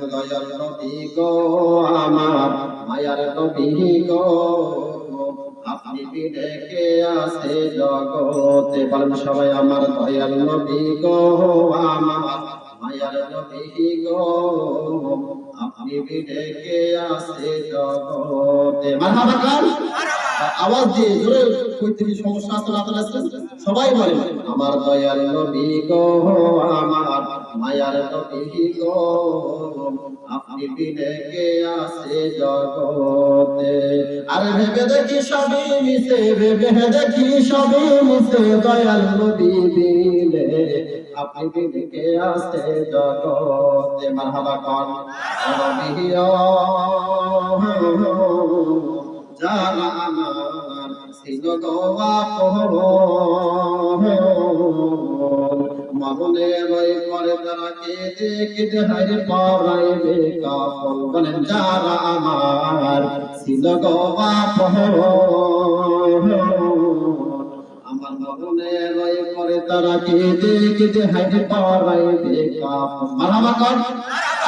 দয়াল নবী গো আমার মায়ার নবী গো আপনি ডেকে আসে জগতে বলেন সবাই আমার দয়াল নবী গো আমার মায়ার নবী গো আপনি ডেকে আসে জগতে মারহাবা কার আওয়াজ দিয়ে জোরে কই থেকে সমস্যা আছে না আছে সবাই বলেন আমার দয়াল নবী গো আমার মায়ার নবী গো আপনি ডেকে আসে জগতে আরে ভেবে দেখি সবই মিশে ভেবে দেখি সবই মিশে দয়াল নবী বিনে আপনি ডেকে আসে জগতে মারহাবা কোন নবী যারা আমার ছিল দোয়া মনে রই করে তারা কেঁদে কেঁদে হারে পড়াইবে কাফন বলেন যারা আমার ছিল দোয়া আমার মনে রই করে তারা কেঁদে কেঁদে হারে পড়াইবে কাফন মারহাবা কর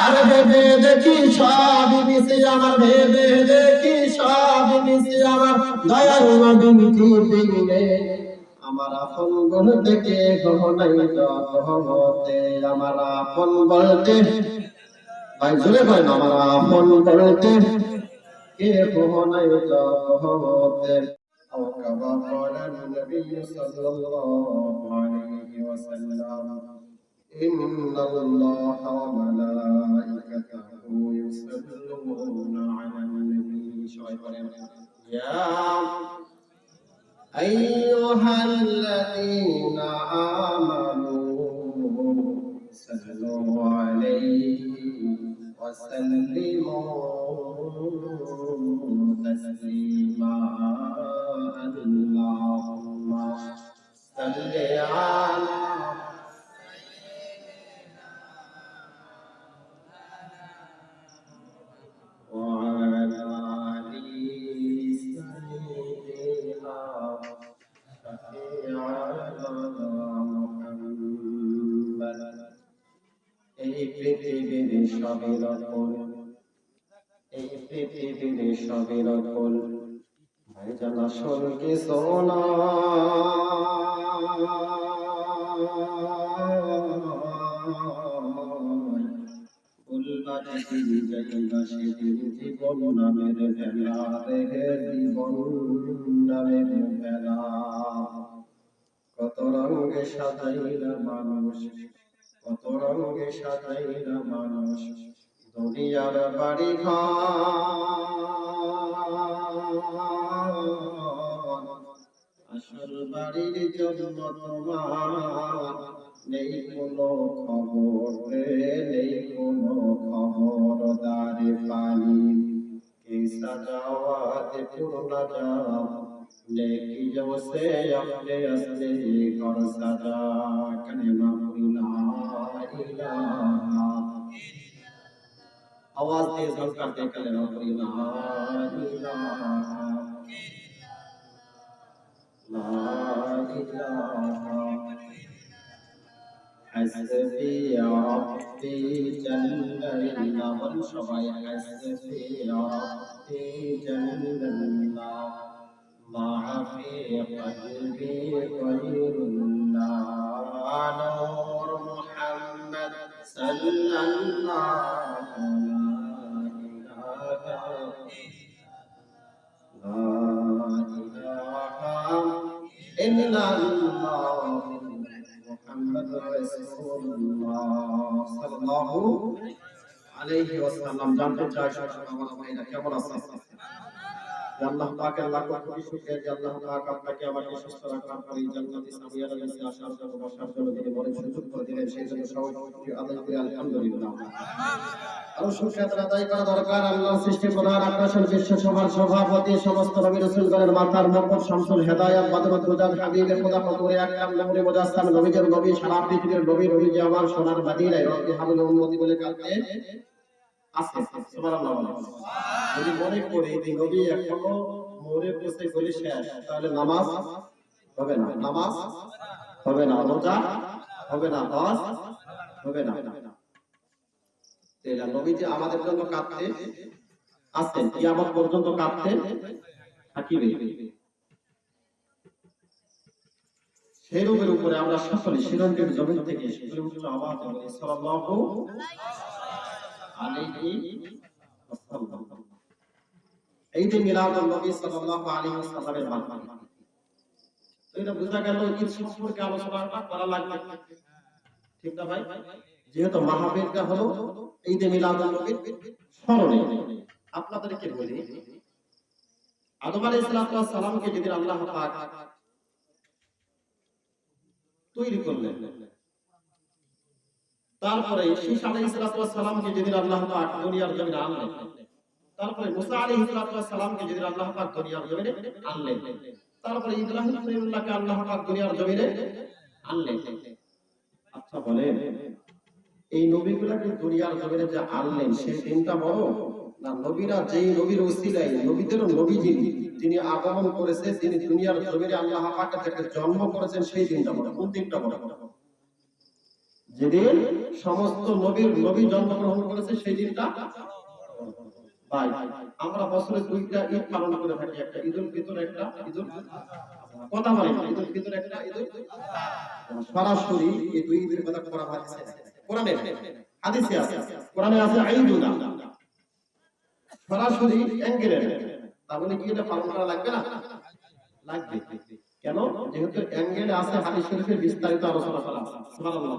আরে ভেবে দেখি সব মিশে আমার ভেবে দেখি সব মিশে আমার দয়াল নবী বিনে আমার আপন বলতে কে নাই জগতে আমার আপন বলতে ভাই জোরে করেন আমার আপন বলতে কে নাই জগতে أو كما قال النبي صلى الله عليه وسلم إن الله وملائكته يصلون على النبي يا أيها الذين آمنوا صلوا عليه وسلموا تسليما اللهم صل على ভাইজান আসল কি সোনা জীবন নামের ভেলা রেখে জীবন নামের ভেলা কত রঙে সাজাইলা মানুষ কত রঙে সাজাইলা মানুষ দুনিয়ার বাড়ি ঘর আসল বাড়ির জন্য তোমার নেই কোনো খবর নেই কোনো খবর দারে পানি কে সাজাওয়াত পূর্ণ যাও নেকি জোসে अपने असले घर सजा कलिमा ला इलाहा आवाज तेज बंद करते कलिमा ला इलाहा ला इलाहा हस्बी रब्बी जल्लल्लाह वन सबाय हस्बी रब्बी जल्लल्लाह ما في قلبي غير الله نور محمد صلى الله لا إله إلا الله محمد رسول الله صلى الله عليه وسلم জানতে চাই আমার ভাইরা কেমন আছেন আল্লাহ পাকের লাখ কোটি শুকরিয়া যে আল্লাহ পাক আপনাকে আমাকে সুস্থ রাখার পরে জান্নাতি সামিয়ার কাছে আসার জন্য বসার জন্য তিনি বড় সুযোগ করে দিলেন সেই জন্য সবাই শুকরিয়া আদায় করি আলহামদুলিল্লাহ আরো শুকরিয়া আদায় করা দরকার আল্লাহ সৃষ্টি প্রধান আকাশের বিশ্ব সভার সভাপতি সমস্ত নবী রাসূলগণের মাথার মুকুট শামসুল হেদায়েত বদরুল গুজার হাবিবে খোদা ফতুরে আকরাম নূরে মুজাসসাম নবীদের নবী সারা পৃথিবীর নবী যে আমার সোনার মদিনায় রব্বি হাবিল উম্মতি বলে কালকে আছে সুবহানাল্লাহ যদি মনে করি এই নবী এখনো মরে পৌঁছে গেলে শেষ তাহলে নামাজ হবে না নামাজ হবে না রোজা হবে না হজ হবে না তাহলে নবীজি আমাদের জন্য কাঁদতে আছেন, কিয়ামত পর্যন্ত কাঁদতে থাকিবে। সেই রূপের উপরে আমরা সকলে শিরন্ডের জমিন থেকে উচ্চ আওয়াজ বলি সাল্লাল্লাহু আলাইহি ওয়াসাল্লাম। এই যে মিলাদুন নবী সাল্লাল্লাহু আলাইহি ওয়াসাল্লামের মাধ্যমে তো এটা বোঝা গেল ঈদ সম্পর্কে আলোচনা করা লাগবে, ঠিক না ভাই? যেহেতু মাহফিলটা হলো ঈদে মিলাদুন নবীর স্মরণে। আপনাদেরকে বলি, আদম আলাইহিস সালামকে যেদিন আল্লাহ পাক তৈরি করলেন, তারপরে শীশ আলাইহিস সালামকে যেদিন আল্লাহ পাক দুনিয়ার জমিনে আনলেন, তারপরে মুসা আলাইহিস সালামকে যেদিন আল্লাহ পাক দুনিয়ার জমিনে আনলেন, তারপরে ইব্রাহিম খলিলুল্লাহকে আল্লাহ পাক দুনিয়ার জমিনে আনলেন। আচ্ছা বলেন, এই নবীগুলোকে দুনিয়ার জমিনে যে আনলেন সেই দিনটা বড়, না নবীরা যেই নবীর ওসিলায় নবীদেরও নবী যিনি আগমন করেছে, তিনি দুনিয়ার জমিনে আল্লাহ পাক তাকে জন্ম করেছেন সেই দিনটা বড়? কোন দিনটা বড়? যেদিন সমস্ত নবী জন্মগ্রহণ করেছে সেই দিনটা। ভাই আমরা বছরে দুইটা ঈদ পালন করে থাকি, একটা ঈদুল ফিতর, একটা ঈদুল কথা বলে ঈদুল ফিতর, একটা ঈদুল। সরাসরি এই দুই ঈদের কথা করা হয়েছে কোরআনে, হাদিসে আছে, কোরআনে আছে ঈদুনা, সরাসরি অ্যাঙ্গেলে। তাহলে কি এটা পালন করা লাগবে না? লাগবে। কেন? যেহেতু অ্যাঙ্গেলে আছে, হাদিস শরীফের বিস্তারিত আলোচনা করা আছে। সুবহানাল্লাহ।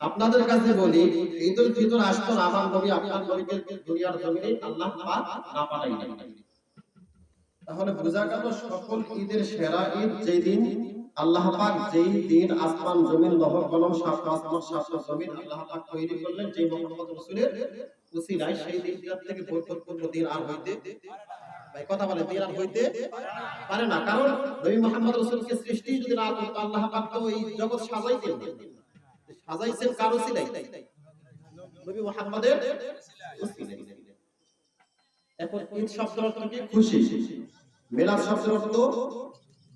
আপনাদের কাছে বলি, ঈদুল ফিতর আসতো না আমার নবী আপনার নবীকে দুনিয়ার জমিনে আল্লাহ পাক না পাঠাইলেন। তাহলে বোঝা গেল সকল ঈদের সেরা ঈদ যেই দিন আল্লাহ পাক যেই দিন আসমান জমিন লৌহ কলম সাত আসমান সাত জমিন আল্লাহ পাক তৈরি করলেন, যে মুহাম্মদ রাসূলের উসিলায়, সেই দিনটা থেকে বরকতপূর্ণ দিন আর হইতে, ভাই কথা বলে, দিন আর হইতে পারে না। কারণ নবী মুহাম্মদ রাসূলকে সৃষ্টি যদি না করতো আল্লাহ পাক তো এই জগৎ সাজাইতেন, সাজাইছেন কার উসিলায়? নবী মুহাম্মদের উসিলায়। এখন ঈদ শব্দের অর্থ কি? খুশি। মিলাদ শব্দের অর্থ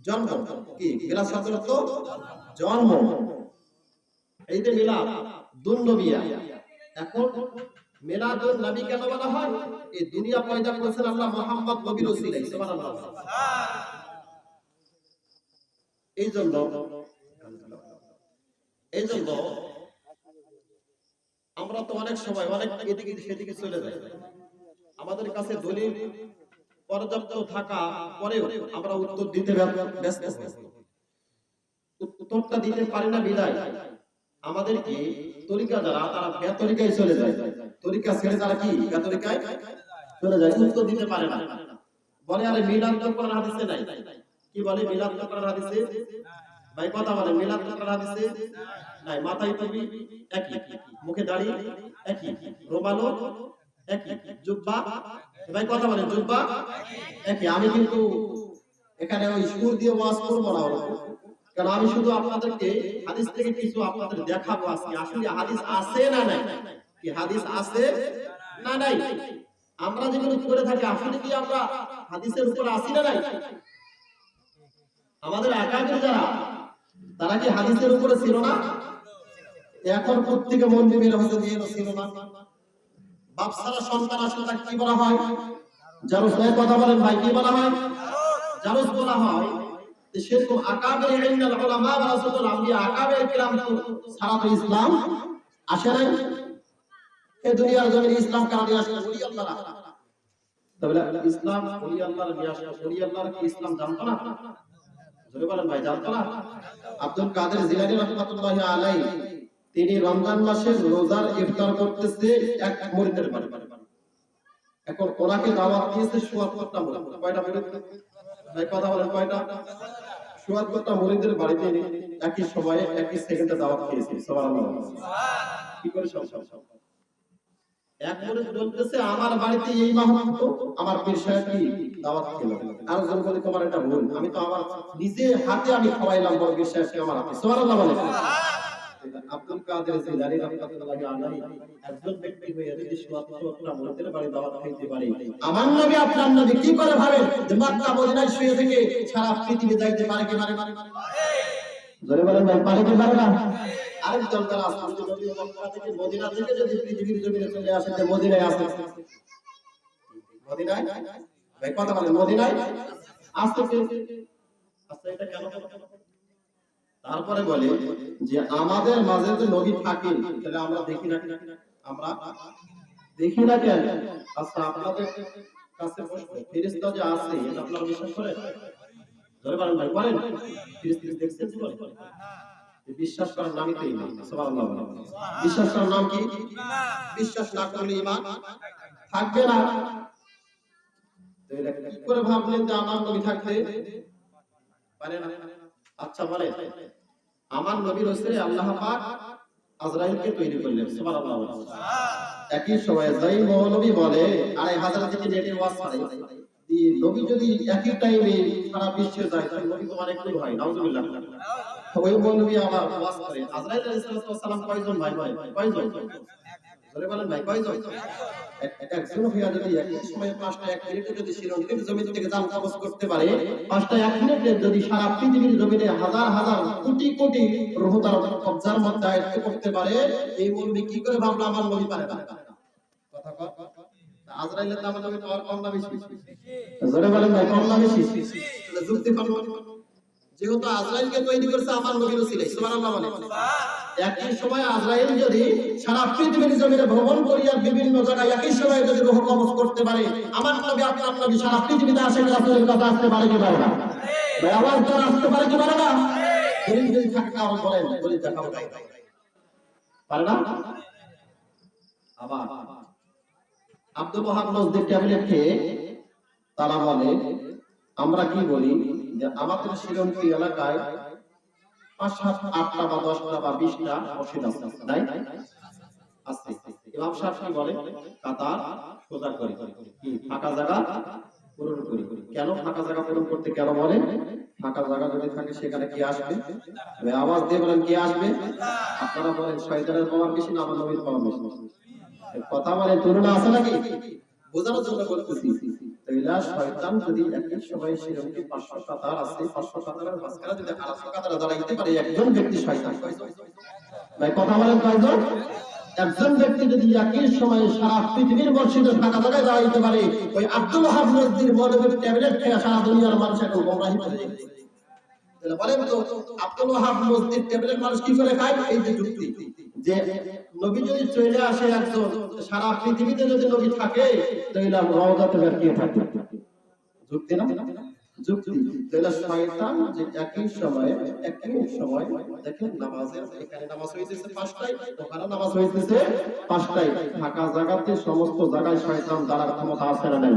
জন্ম। কি মিলাদ শব্দের অর্থ? জন্ম। এই যে মিলাদ দুন্নবিয়া, এখন মিলাদুন নবী কেন বলা হয়? এই দুনিয়া পয়দা করেছেন আল্লাহ মুহাম্মদ নবীর উসিলায়। সুবহানাল্লাহ। এই জন্য আমরা তো অনেক সময় অনেক এদিকে সেদিকে চলে যাই, আমাদের কাছে দলিল পর্যাপ্ত থাকা পরেও আমরা উত্তর দিতে ব্যস্ত, উত্তরটা দিতে পারি না বিদায় আমাদেরকে তরিকা যারা তারা বেতরিকায় চলে যায়, তরিকা ছেড়ে তারা কি বেতরিকায় চলে যায়, উত্তর দিতে পারে না। বলে আরে মিলাদ তো কোরআন হাদিসে নাই। কি বলে? মিলাদ তো কোরআন হাদিসে ভাই কথা বলে, মিলাদ তো কোরআন হাদিসে নাই। মাথায় টুপি একই, মুখে দাড়ি একই, রুমালও একই, জুব্বা ভাই কথা বলে জুব্বা একই। আমি কিন্তু এখানে ওই সুর দিয়ে ওয়াজ করব না, কারণ আমি শুধু আপনাদেরকে হাদিস থেকে কিছু আপনাদের দেখাবো আজকে। আসলে হাদিস আছে না নাই? কি হাদিস আছে না নাই? আমরা যেগুলো করে থাকি আসলে কি আমরা হাদিসের উপর আছি না নাই? আমাদের আকাবির যারা তারা কি হাদিসের উপরে ছিল না? এখন প্রত্যেকে মন্দির বের হতে দিয়ে ছিল না। বাপ সারা সন্তান আসলে তাকে কি বলা হয়? জারুস। কথা বলেন ভাই, কি বলা হয়? জারুস বলা হয়। সেরকম আকাবির ইলমুল উলামা ওয়া রাসূলুল আম্বিয়া, আকাবির কিরাম সারা তো ইসলাম আসে নাই। এই দুনিয়ার জমিনে ইসলাম কারা নিয়ে আসলো? ওলি আল্লাহরা। তাহলে ইসলাম ওলি আল্লাহরা নিয়ে আসলো। ওলি আল্লাহরা কি ইসলাম জানতো না? জোরে বলেন ভাই, জানতো না? আব্দুল কাদের জিলানী রাহমাতুল্লাহি আলাইহি তিনি রমজান মাসে রোজার ইফতার করতেছে এক মুরিদের বাড়ি। এখন ওনাকে দাওয়াত দিয়েছে ৭৪টা মুরিদ। কয়টা মুরিদ? ভাই কথা বলেন কয়টা? ৭৪টা মুরিদের বাড়িতে একই সময়ে একই সেকেন্ডে দাওয়াত দিয়েছে। সুবহানাল্লাহ। কি করে সম্ভব? এক মুরিদ বলতেছে আমার বাড়িতে এই মাহফিল, আমার পীর সাহেব কি দাওয়াত খেলো। আর জন বলে তোমার এটা ভুল, আমি তো আমার নিজে হাতে আমি খাওয়াইলাম বড় পীর সাহেবকে আমার হাতে। সুবহানাল্লাহ বলে। আব্দুল কাদের জিলানী রাহমাতুল্লাহি আলাইহি একজন ব্যক্তি হয়ে যদি ৭৪টা মুরিদের বাড়ি দাওয়াত খাইতে পারে, আমার নবী আপনার নবী কি করে ভাবেন যে মক্কা মদিনায় শুয়ে থেকে সারা পৃথিবী যাইতে পারে কি পারে? জোরে বলেন ভাই, পারে কি পারে না? আরেকজন যারা আছে নবী মক্কা থেকে মদিনা থেকে যদি পৃথিবীর জমিনে চলে আসে যে মদিনায় আছে, মদিনায় ভাই কথা বলেন মদিনায় আসতে আচ্ছা এটা কেন? তারপরে বলে যে আমাদের মাঝে যে নবী থাকেন তাহলে আমরা দেখি না, আমরা দেখি না কেন? আচ্ছা আপনাদের কাছে প্রশ্ন, ফেরেশতা যে আছে এটা আপনারা বিশ্বাস করেন? ধরে বলেন ভাই করেন? ফেরেশতা দেখছেন কি বলেন? বিশ্বাস করার নামই তো ঈমান। সুবহানাল্লাহ। বিশ্বাস করার নাম কি? বিশ্বাস না করলে ঈমান থাকবে না। তো এটা কি করে ভাবলেন যে আমার নবী থাকতে পারে না? আচ্ছা বলে আমার নবীর ওসিলে আল্লাহ পাক আজরাইলকে তৈরি করলেন। সুবহানাল্লাহ। একই সময়ে যাই মৌলবী বলে ২৫০০ থেকে নেটে ওয়াজ করে নবী যদি একই টাইমে সারা বিশ্বে যায় তাহলে নবী তো অনেক দূর হয়। নাউজুবিল্লাহ। ওই মৌলবী আবার ওয়াজ করে আজরাইল আলাইহিস সালাম কয়জন ভাই ভাই কয়জন? ধরে বলেন ভাই কয়জন? একজন হইয়া যদি একই সময়ে ৫টা ১ মিনিটে যদি শিরোমণির জমিন থেকে জান কবজ করতে পারে, ৫টা ১ মিনিটে যদি সারা পৃথিবীর জমিনে হাজার হাজার কোটি কোটি রূহ তার কবজার মধ্যে আয়ত্ত করতে পারে, এই মৌলবী কি করে ভাবলো আমার নবী পারে না? কথা কর। আজরাইলের নাম নবী পাওয়ার কম না বেশি? ধরে বলেন ভাই কম না বেশি? তাহলে যুক্তি করব যেহেতু আজরাইলকে তৈরি করেছে আমার নবীর ওসিলায়। সুবহানাল্লাহ বলেন। একই সময় আজরাইল যদি সারা পৃথিবীর জমিনে ভ্রমণ করিয়া বিভিন্ন জায়গায় একই সময় যদি রূহ কবজ করতে পারে, আমার নবী আপনার নবী সারা পৃথিবীতে আশেক রাসূলের কাছে আসতে পারে কি পারে না? ভাই আওয়াজ করে আসতে পারে কি পারে না? দলিল যদি থাকে কারণ বলেন, দলিল দেখাও তাই পারে না? আবার আব্দুল ওয়াহাব নজদী ট্যাবলেটকে তারা বলে, আমরা কি বলি যে আমাদের শ্রীলঙ্কি এলাকায় ৫, ৭, ৮টা বা ১০টা বা ২০টা মসজিদ আছে, নাই? আছে। ইমাম সাহেব কি বলে? কাতার সোজা করে কি ফাঁকা জায়গা পূরণ করি। কেন ফাঁকা জায়গা পূরণ করতে কেন বলে? ফাঁকা জায়গা যদি থাকে সেখানে কি আসবে? আওয়াজ দিয়ে বলেন কে আসবে? আপনারা বলেন শয়তানের পাওয়ার বেশি না আমার নবীর পাওয়ার বেশি? কথা বলে তরুণ আছে নাকি? বোঝানোর জন্য বলতেছি। তাইলা শয়তান যদি একই সময় শিরোমণি ৫০০ কাতার আছে, ৫০০ কাতারের মাঝখানে যদি ৮০০ কাতারে দাঁড়াইতে পারে একজন ব্যক্তি শয়তান কয়জন? ভাই কথা বলেন কয়জন? একজন ব্যক্তি যদি একই সময়ে সারা পৃথিবীর মসজিদে ফাঁকা জায়গায় দাঁড়াইতে পারে, ওই আব্দুল ওয়াহাব নজদীর মৌলবীর ট্যাবলেট খেয়ে সারা দুনিয়ার মানুষ এখন গোমরাহি হয়ে যাচ্ছে। তাহলে বলেন তো আব্দুল ওয়াহাব নজদীর ট্যাবলেট মানুষ কি করে খায়? এই যে যুক্তি যে নবী যদি চলে আসে একজন, সারা পৃথিবীতে যদি নবী থাকে তাহলে রওজাতে বের কে থাকে? যুক্তি না? যুক্তি। তাহলে শয়তান যে একই সময় দেখেন নামাজে এখানে নামাজ হইতেছে ৫টায়, ওখানে নামাজ হইতেছে ৫টায়, ফাঁকা জায়গাতে সমস্ত জায়গায় শয়তান দাঁড়ার ক্ষমতা আছে না নাই?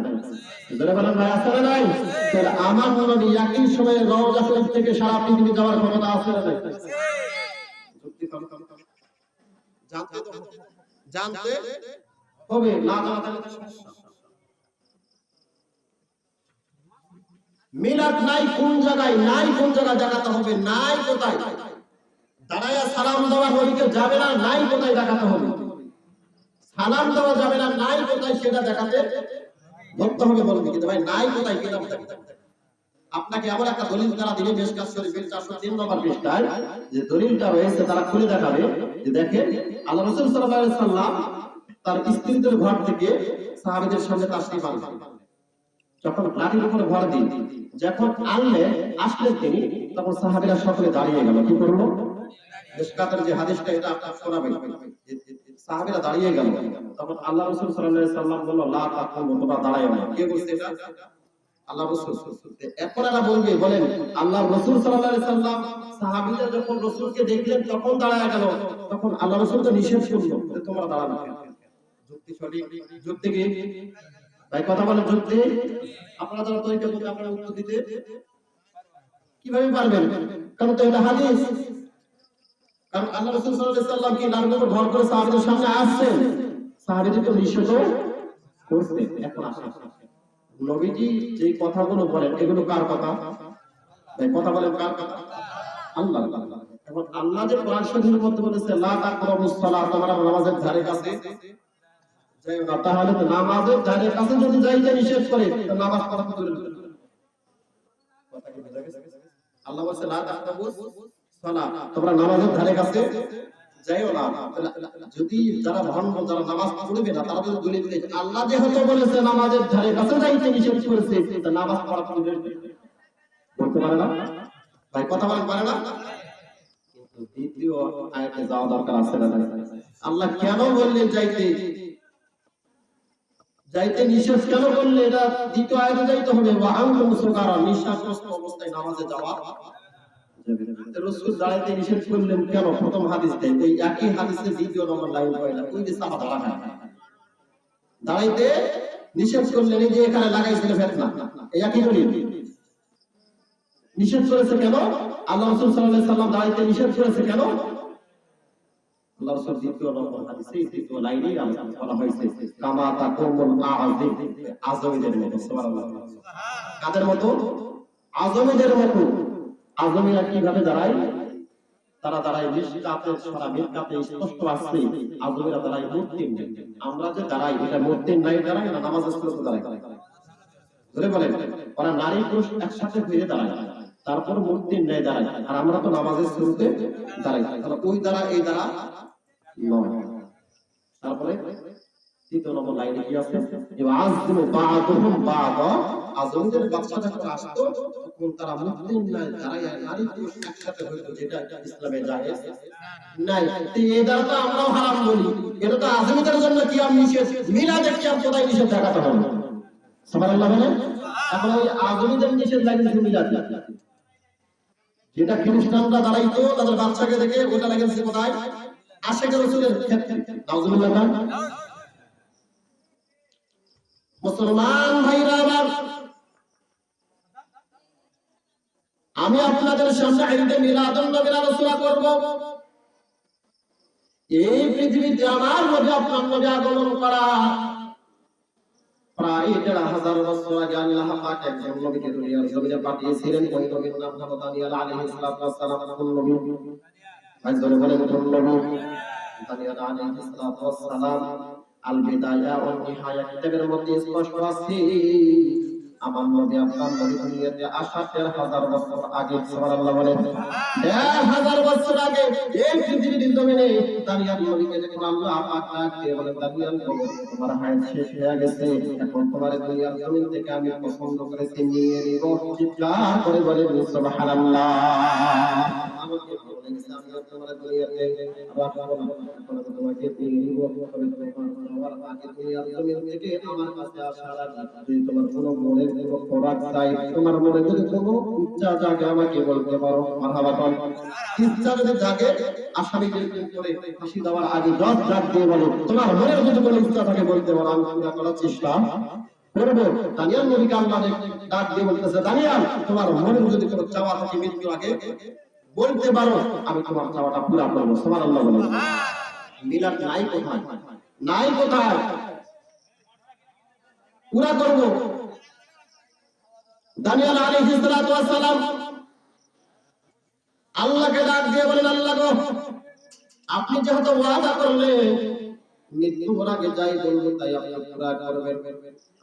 যারা বলেন ভাই আছে না নাই? তাহলে আমার নবী একই সময়ে রওজা শরীফ থেকে সারা পৃথিবী যাওয়ার ক্ষমতা আছে না নাই? যুক্তি জানতে হবে, না জানতে সমস্যা। মিলাদ নাই কোন জায়গায়, নাই কোন জায়গায় দেখাতে হবে, নাই কোথায় দাঁড়ায়া সালাম দেওয়া নবীকে যাবে না, নাই কোথায় দেখাতে হবে, সালাম দেওয়া যাবে না, নাই কোথায় সেটা দেখাতে ধরতে হবে। বলবে কিন্তু ভাই নাই কোথায় কিতাব দেখাতে আপনাকে এমন একটা দলিল তারা দিবে মিশকাত শরীফের ৪০৩ নম্বর পৃষ্ঠায়, যে দলিলটা রয়েছে তারা খুলে দেখাবে যে দেখেন আল্লাহ রাসূল সাল্লাল্লাহু আলাইহি ওয়াসাল্লাম তার স্ত্রীদের ঘর থেকে সাহাবীদের সামনে তাশরীফ আনলেন। যখন লাঠির উপরে ভর দিন যখন আসলেন তিনি, তখন সাহাবীরা সকলে দাঁড়িয়ে গেল। কি করলো? মিশকাতের যে হাদিসটা এটা আপনারা শোনাবেন। সাহাবীরা দাঁড়িয়ে গেল, তখন আল্লাহ রাসূল সাল্লাল্লাহু আলাইহি ওয়াসাল্লাম বলল লা তাকুমু, তোমরা দাঁড়ায়ো না। কে বলছে এটা? আল্লাহ রাসূল। এখন এরা বলবে, বলেন আল্লাহ রাসূল সাল্লাল্লাহু আলাইহি ওয়াসাল্লাম সাহাবীরা যখন রাসূলকে দেখলেন তখন দাঁড়ায় গেল, তখন আল্লাহ রাসূল তো নিষেধ করলো যে তোমরা দাঁড়াবে। যুক্তি সঠিক? যুক্তি কি ভাই? কথা বলেন যুক্তি। আপনারা যারা তরিকা বলতে আপনারা উত্তর দিতে কিভাবে পারবেন? কারণ তো এটা হাদিস। কারণ আল্লাহ রাসূল সাল্লাল্লাহু আলাইহি ওয়াসাল্লাম কি লাঠির উপর ভর করে সাহাবীদের সামনে আসছেন, সাহাবীদের তো নিষেধ করতে। এখন আসেন নবীজি যে কথাগুলো বলেন এগুলো কার কথা? কথা বলেন কার কথা? আল্লাহ। এখন আল্লাহ যে কোরআন শরীফের মধ্যে বলেছে লা তাকরাবুস সালাত, তোমরা নামাজের ধারে কাছে যাই না, তাহলে তো নামাজের ধারে কাছে যদি যাইতে নিষেধ করে তো নামাজ পড়া তো দূরের কথা। কি বুঝা গেছে? আল্লাহ বলেছে লা তাকরাবুস সালাত, তোমরা নামাজের ধারে কাছে যাইও না। যদি যারা ভণ্ড, যারা নামাজ পড়বে না, তারা যদি দলিল দেয় আল্লাহ যেহেতু বলেছে নামাজের ধারে কাছে যাইতে নিষেধ করেছে, তা নামাজ পড়া করতে পারে না ভাই, কথা বলতে পারে না। কিন্তু দ্বিতীয় আয়াতে যাওয়া দরকার আছে না? আল্লাহ কেন বললেন যাইতে যাইতে নিষেধ কেন করলে? এটা দ্বিতীয় আয়াতে যাইতে হবে। ওয়াআনতুম সুকারা, নিঃশ্বাসগ্রস্ত অবস্থায় নামাজে যাওয়া রাসূল দাঁড়াইতে নিষেধ করলেন কেন? প্রথম হাদিসে, এই একই হাদিসে দ্বিতীয় নম্বর লাইন কয়লা ওই যে সাহাবা দাঁড়াইতে নিষেধ করলেন, এই যে এখানে লাগাইছিল ফিতনা, এই একই দলিল। নিষেধ করেছে কেন? আল্লাহ রাসূল সাল্লাল্লাহু আলাইহি সাল্লাম দাঁড়াইতে নিষেধ করেছে কেন? আল্লাহ রাসূল দ্বিতীয় নম্বর হাদিসে দ্বিতীয় লাইনে বলা হয়েছে কামা তাকুমুল আযিম, আযমীদের মতো। সুবহানাল্লাহ। কাদের মতো? আযমীদের মতো। আযমীরা কিভাবে দাঁড়ায়? তারা দাঁড়ায় মিশকাতে, সূরা মিশকাতে স্পষ্ট আছে আযমীরা দাঁড়ায় মূর্তির নাই। আমরা যে দাঁড়াই এটা মূর্তির নাই দাঁড়াই না, নামাজের শুরুতে দাঁড়াই। ধরে বলেন, ওরা নারী পুরুষ একসাথে হয়ে দাঁড়ায়, তারপর মূর্তির নাই দাঁড়ায়, আর আমরা তো নামাজের শুরুতে দাঁড়াই। তাহলে ওই দ্বারা এই দ্বারা নয়। তারপরে তৃতীয় নম্বর লাইনে কি আছে? আযমু বা'দুহুম বা'দা, আযমীদের বাদশা যখন আসতো তখন তারা মূর্তির নাই দাঁড়ায় নারী পুরুষ একসাথে হইতো, যেটা ইসলামে জায়েজ নাই। তো এই দ্বারা তো আমরাও হারাম বলি, এটা তো আযমীদের জন্য কিয়াম নিষেধ, মিলাদে কিয়াম কোথায় নিষেধ দেখাতে হবে? সুবহানাল্লাহ বলেন। এখন ওই আযমীদের নিষেধ লাগিয়েছে মিলাদে, যেটা খ্রিস্টানরা দাঁড়াইতো তাদের বাচ্চাকে দেখে, ওটা লাগিয়েছে কোথায়? আশিকের রাসূলের ক্ষেত্রে। নাউজুবিল্লাহ। মুসলমান ভাইরা আমার, আমি আপনাদের সামনে ঈদে মিলাদুন নবীর আলোচনা করব। এই পৃথিবীতে আমার নবী, আপনার নবী আগমন করা প্রায় ১,৫০০ বছর আগে আল্লাহ পাক একজন নবীকে দুনিয়ার জমিনে পাঠিয়েছিলেন। ওই নবীর নাম হলো দানিয়েল আলাইহিস সালাম। কোন নবী? ভাই জোরে বলেন, কোন নবী? দানিয়েল আলাইহিস সালাম। আল বিদায়া ওয়ান নিহায়া কিতাবের মধ্যে স্পষ্ট আছে আমার নবী, আপনার নবী দুনিয়াতে আসার ১,৫০০ বছর আগে। সুবহানাল্লাহ বলেন। ১,৫০০ বছর আগে এই পৃথিবীর জমিনে দানিয়েল নবীকে যখন আল্লাহ পাক ডাকতে বলেন, দানিয়েল তোমার হায়াত শেষ হয়ে গেছে, এখন তোমার দুনিয়ার জমিন থেকে আমি পছন্দ করেছি নিয়ে নিব। চিৎকার করে বলেন সুবহানাল্লাহ। আমাকে ভালো লেগেছে, আমি তোমার দুনিয়াতে আবার তোমাকে নিয়ে নিব। তোমার আগে দুনিয়ার জমিন থেকে আমার কাছে আসার আগে তোমার কোনো মনের কোনো খোরাক চাই, তোমার মনে যদি কোনো ইচ্ছা জাগে আমাকে বলতে পারো। মারহাবা বল। ইচ্ছা যদি জাগে, আসামিদের করে ফাঁসি দেওয়ার আগে 10 ডাক দিয়ে বলো, তোমার মনের যদি কোনো ইচ্ছা থাকে বলতে পারো, আমি পুরো করার চেষ্টা করব। দানিয়েল নবীকে আল্লাহ ডাক দিয়ে বলতেছে, দানিয়েল তোমার মনের যদি কোনো চাওয়া থাকে মৃত্যুর আগে বলতে পারো, আমি তোমার চাওয়াটা পুরা করব। সুবহানাল্লাহ বলেন। মিলাদ নাই কোথায়? নাই কোথায়? পুরা করব। দানিয়েল আলাইহিস সালাম আল্লাহকে ডাক দিয়ে বলেন, আল্লাহ গো, আপনি যেহেতু ওয়াদা করলেন মৃত্যুর আগে যাই বলবো তাই আপনি পুরা করবেন।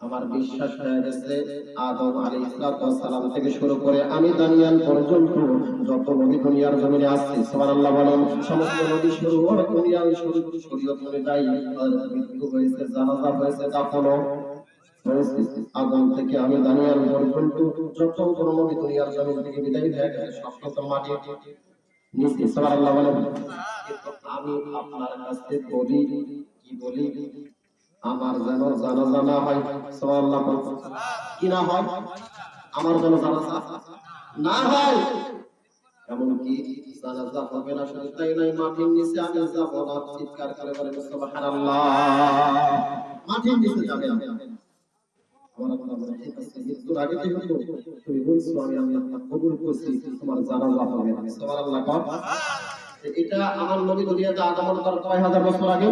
আমার বিশ্বাস হয়ে গেছে আদম আলাইহিস সালাম থেকে শুরু করে আমি দানিয়েল পর্যন্ত যত নবী দুনিয়ার জমিনে আছে, সুবহানাল্লাহ বলেন, সমস্ত নবী শুরু হলো দুনিয়ার শরীয়ত অনুযায়ী মৃত্যু হয়েছে, জানাজা হয়েছে, দাফন হয়েছে। আদম থেকে আমি দানিয়েল পর্যন্ত যত কোন নবী দুনিয়ার জমিন থেকে বিদায় হয়ে গেছে, সব কিছু মাটি নিচে। সুবহানাল্লাহ বলেন। কিন্তু আমি আপনার কাছে বলি, কি বলি? আমার যেন জানাজা না হয়। সুবহানাল্লাহ কি না হয়? আমার যেন জানাজা না হয়। এমনকি জানাজা হবে না শুধু তাই নয়, মাটির নিচে আমি যাব না। চিৎকার করে বলেন সুবহানাল্লাহ। মাটির নিচে যাবে না। আমার কথা বলে ঠিক আছে, মৃত্যুর আগে কি হতো? তুমি বলছো আমি আল্লাহ কবুল করছি, তোমার জানাজা হবে না। সুবহানাল্লাহ। এটা আমার নবী দুনিয়াতে আগমন করার কয় হাজার বছর আগে?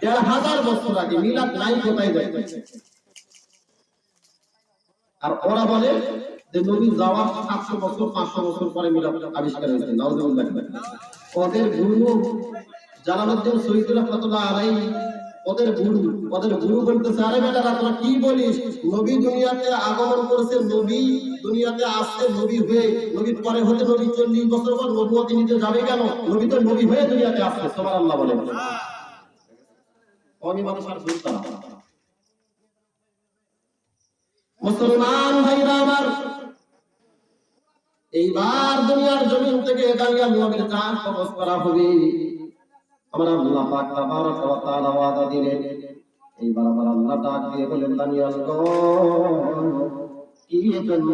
১,৫০০ বছর আগে। মিলাদ নাই কোথায় যাইতেছে? আর ওরা বলে যে নবী যাওয়ার ৭০০ বছর ৫০০ বছর পরে মিলাদ আবিষ্কার হয়েছে। নাউজুবিল্লাহ। ওদের গুরু জালালউদ্দিন সৈয়দ রাহমাতুল্লাহ আলাইহি ওদের গুরু বলতেছে, আরে বেটারা তোরা কি বলিস, নবী দুনিয়াতে আগমন করেছে, নবী দুনিয়াতে আসছে নবী হয়ে, নবীর পরে হতে নবী 40 বছর পর নবুয়তি নিতে যাবে কেন? নবী তো নবী হয়ে দুনিয়াতে আসছে। সুবহানাল্লাহ বলেন। কওমি মানুষ আর বুঝতে না। মুসলমান ভাইরা আমার, এইবার দুনিয়ার জমিন থেকে দাঁড়িয়ে নবীর জান কবজ করা হবে। আমরা আল্লাহ পাক তাবারক ওয়া তাআলা ওয়াদা দিলেন। এইবার আমার আল্লাহ ডাক দিয়ে বলেন, দানিয়াল গো, কি জন্য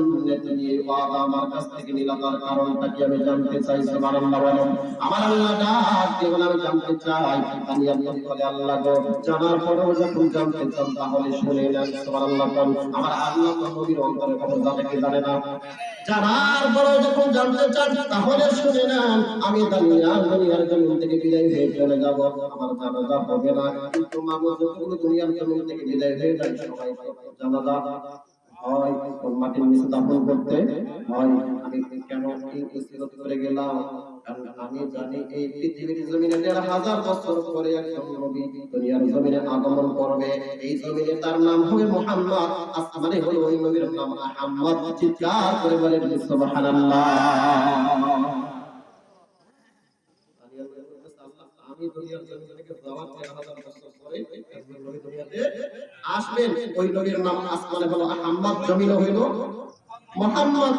তুমি ওয়াদা আমার কাছ থেকে নিলা, তার কারণটা কি আমি জানতে চাই। সুবহানাল্লাহ বলেন। আমার আল্লাহ ডাক দিয়ে বলে, আমি জানতে চাই। দানিয়াল বলে, আল্লাহ গো, জানার পরেও যখন জানতে চান তাহলে শুনে নেন। সুবহানাল্লাহ। আমার আল্লাহ তো নবীর অন্তরে খবর জানে কি জানে না? জানার পরেও যখন জানতে চান তাহলে শুনে নেন, আমি দানিয়াল দুনিয়ার জমিন থেকে বিদায় হয়ে চলে যাব, আমার জানাজা হবে না। কিন্তু মানুষ যতগুলো দুনিয়ার জমিন থেকে বিদায় হয়ে যায় সবাই জানাজা হয় মাটির নিচে দাফন করতে হয়। আমি কেন এই মুসিবত করে গেলাম? কারণ আমি জানি এই পৃথিবীর জমিনে ১,৫০০ বছর পরে একজন নবী দুনিয়ার জমিনে আগমন করবে। এই জমিনে তার নাম হবে মুহাম্মদ, আসমানে হলো ওই নবীর নাম আহমদ। চিৎকার করে বলেন সুবহানাল্লাহ। আমি দুনিয়ার জমিন থেকে যাওয়ার ১,৫০০ বছর পরে একজন নবী দুনিয়াতে আসবেন, ওই নবীর নাম আসমানে হলো আহমদ, জমিনে হইল মুহাম্মদ।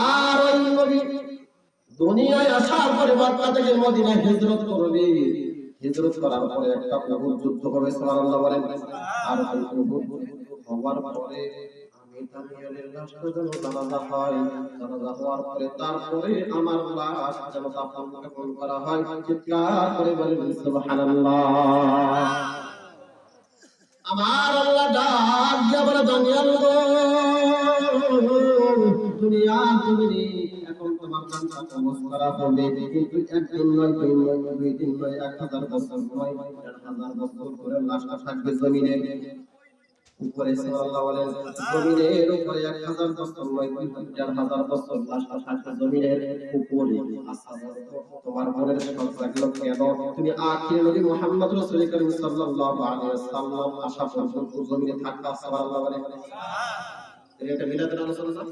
আর ওই নবী দুনিয়ায় আসার পরে মক্কা থেকে মদিনায় হিজরত করবে। হিজরত করার পরে একটা উহুদ যুদ্ধ হবে। সুবহানাল্লাহ বলেন। আর ওই উহুদ যুদ্ধ হওয়ার পরে আমি দানিয়েলের লাশটা যেন জানাজা হয়, জানাজা হওয়ার পরে তারপরে আমার লাশ যেন দাফন করা হয়। চিৎকার করে বলেন সুবহানাল্লাহ। আমার আল্লাহ ডাক দিয়া বলে, দানিয়েল গো, দুনিয়া জমিনে এখন তোমার জানটা কবজ করা হবে, কিন্তু একদিন নয়, 2 নয়, 2 দিন নয়, ১,০০০ বছর নয়, ১,৫০০ বছর করে লাশটা থাকবে জমিনে উপরে। সুবহানাল্লাহ বলেন। জমিনের উপরে ১,০০০ বছর নয়, ১,৫০০ বছর লাশটা থাকবে জমিনের উপরে। আচ্ছা, তোমার মনের শখ লাগলো কেন? তুমি আখির নবী মুহাম্মদ রাসূল করিম সাল্লাল্লাহু আলাইহি ওয়াসাল্লাম আসা পর্যন্ত জমিনে থাকবা। সুবহানাল্লাহ বলেন। এটা মিলাদের আলোচনা না?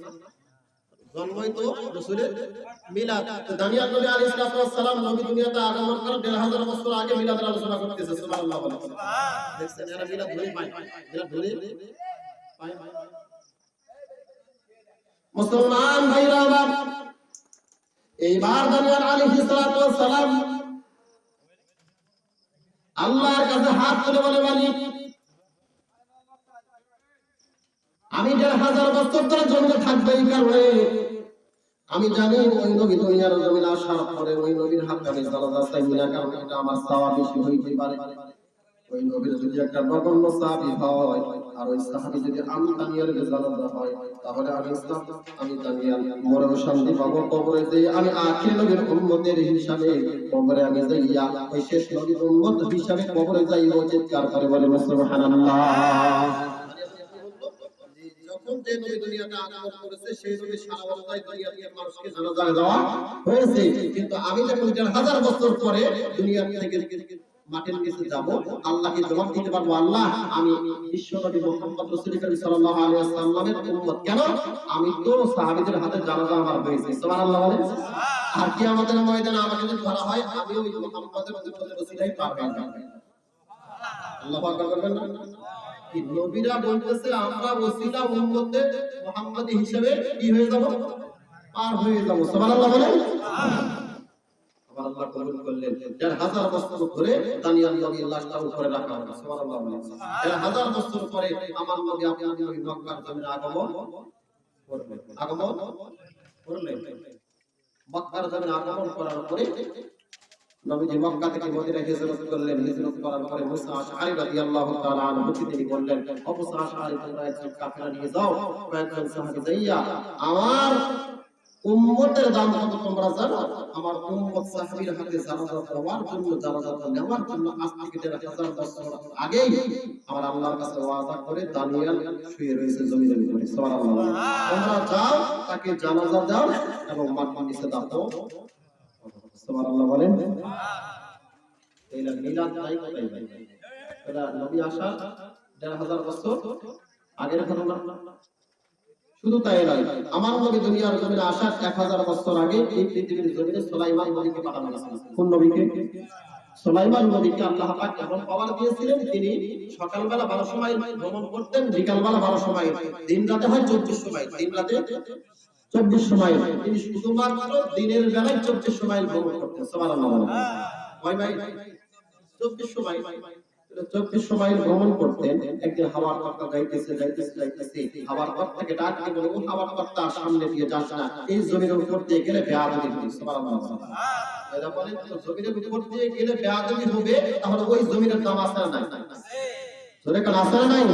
জন্মই তো রাসূলের মিলাদ। দানিয়াল নবী আলাইহিস সালাম নবী দুনিয়াতে আগমন করার ১,৫০০ বছর আগে মিলাদের আলোচনা করতেছে। সুবহানাল্লাহ বলেন। দেখছেন এরা মিলাদ ধরে পায়, মিলাদ ধরে পায়। মুসলমান ভাইরা আমার, এইবার দানিয়াল আলাইহিস সালাম আল্লাহর কাছে হাত তুলে বলে, মালিক, আমি ১,৫০০ বছর ধরে জমিনে থাকবো, এই কারণে আমি জানি ওই নবী দুনিয়ার জমিনে আসার পরে ওই নবীর হাতে আমি জানাজা চাই না, কারণ এটা আমার চাওয়া বেশি হইতে পারে। ওই নবীর যদি একটা নগণ্য সাহাবী হয় আর ওই সাহাবী যদি আমি দানিয়েলের জানাজা হয়, তাহলে আমি দানিয়েল মরেও শান্তি পাবো। কবরে যে আমি আখির নবীর উম্মতের হিসাবে কবরে আমি যাইয়া ওই শেষ নবীর উম্মত হিসাবে কবরে যাইব। চিৎকার করে বলেন সুবহানাল্লাহ। যখন যে নবী দুনিয়াতে আগমন করেছে সেই নবী সারা অবস্থায় দুনিয়া থেকে মানুষকে জানাজা দেওয়া হয়েছে, কিন্তু আমি যখন ১,৫০০ বছর পরে দুনিয়া থেকে মাটির নিচে যাব, আল্লাহকে জবাব দিতে পারবো, আল্লাহ, আমি বিশ্ব নবী মুহাম্মদ রাসূল করিম সাল্লাল্লাহু আলাইহি ওয়াসাল্লামের উম্মত, কেন? আমি তো সাহাবীদের হাতে জানাজা আমার হয়েছে। সুবহানাল্লাহ বলেন। আর কিয়ামতের ময়দানে আমাকে যদি ধরা হয়, আমি ওই মুহাম্মদের উম্মতের ওসিলায় পার হয়ে যাব। আল্লাহু আকবার বলবেন না? কি নবীরা বলতেছে আমরা ওসিলা উম্মতে মুহাম্মাদি হিসেবে কি হয়ে যাব? পার হয়ে যাব। সুবহানাল্লাহ বলেন। আল্লাহ কবুল করলেন। ১,৫০০ বছর ধরে দানিয়েল নবীর লাশটা উপরে রাখা হলো। সুবহানাল্লাহ বলেন। ১,৫০০ বছর পরে আমার নবী আপনার নবী মক্কার জমিনে আগমন করলেন। মক্কার জমিনে আগমন করার পরে নবীজি মক্কা থেকে মদিনায় হিজরত করলেন। হিজরত করার পরে মুসা আশআরী রাদিয়াল্লাহু তাআলা আনহু তিনি বললেন, ও মুসা আশআরী, তোমরা একজন কাফেলা নিয়ে যাও, কয়েকজন সাহাবী যাইয়া আমার উম্মতের দাম কত তোমরা জানো? আমার উম্মত সাহাবীর হাতে জানাজা দেওয়ার জন্য, জানাজা নেওয়ার জন্য আজ থেকে ১,৫০০ বছর আগেই আমার আল্লাহর কাছে ওয়াদা করে দানিয়েল শুয়ে রয়েছে জমিনের উপরে। সুবহানাল্লাহ। তোমরা যাও, তাকে জানাজা দাও এবং মাটির নিচে দাও। সুবহানাল্লাহ বলেন। এলা মিলাদ নাই কোথায় ভাই? এটা নবী আসার ১,৫০০ বছর আগের ঘটনা। শুধু তাই নয়, আমার নবী দুনিয়ার জমিনে আসার ১,০০০ বছর আগে এই পৃথিবীর জমিনে সুলাইমান নবীকে পাঠানো হয়েছিল। কোন নবীকে? সুলাইমান নবীকে আল্লাহ পাক এমন পাওয়ার দিয়েছিলেন, তিনি সকালবেলা ১২০০ মাইল ভ্রমণ করতেন, বিকালবেলা ১২০০ মাইল, দিন রাতে হয় ২৪০০ মাইল, দিন রাতে ২৪০০ মাইল। তিনি শুধুমাত্র দিনের বেলায় ২৪০০ মাইল ভ্রমণ করতেন। সুবহানাল্লাহ। কয় মাইল? ২৪০০ মাইল। ২৪০০ মাইল ভ্রমণ করতেন। একদিন হাওয়ার কর্তা যাইতেছে হাওয়ার কর্তাকে ডাক দিয়ে বলে, ও হাওয়ার কর্তা, সামনে দিয়ে যাস না, এই জমির উপর দিয়ে গেলে বেয়াদবি হবে। সুবহানাল্লাহ। এরা বলেন জমির উপর দিয়ে গেলে বেয়াদবি হবে, তাহলে ওই জমির দাম আছে না নাই? জোরে কান আছে না নাই?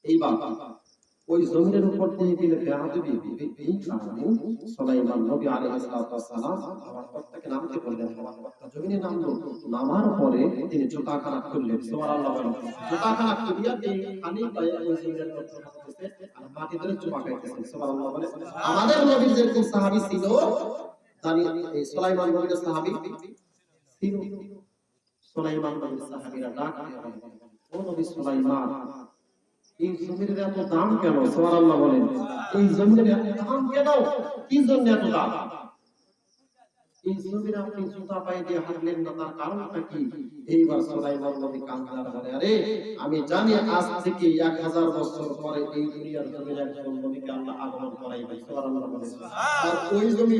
এই বাবা ওই জমিনের উপর দিয়ে গেলে বেয়াদবি হবে, এই কারণে সুলাইমান নবী আলাইহিস সালাম হাওয়ার কর্তাকে নামতে বললেন। হাওয়ার কর্তা জমিনে নামলো, নামার পরে তিনি জুতা খারাপ করলেন। সুবহানাল্লাহ। জুতা খারাপ করিয়া তিনি খালি পায়ে ওই জমিনের উপর হাঁটতেছে আর মাটি ধরে চুমা খাইতেছেন। সুবহানাল্লাহ। আমাদের নবীর যেরকম সাহাবী ছিল, তার এই সুলাইমান নবীর সাহাবী ছিল। সুলাইমান নবীর সাহাবীরা ডাক দিয়ে বলেন, ও নবী সুলাইমান, এই জমির এত দাম কেন? সুবহানাল্লাহ বলেন। এই জমির এত দাম কেন? কি জন্য এত দাম? এই জমির আপনি জুতা পায়ে দিয়ে হাঁটলেন না, তার কারণটা কি? এইবার সুলাইমান নবী কান্দার বলে, আরে আমি জানি আজ থেকে ১,০০০ বছর পরে এই দুনিয়ার জমির একজন নবীকে আল্লাহ আগমন করাইবে। সুবহানাল্লাহ বলেন। আর ওই জমি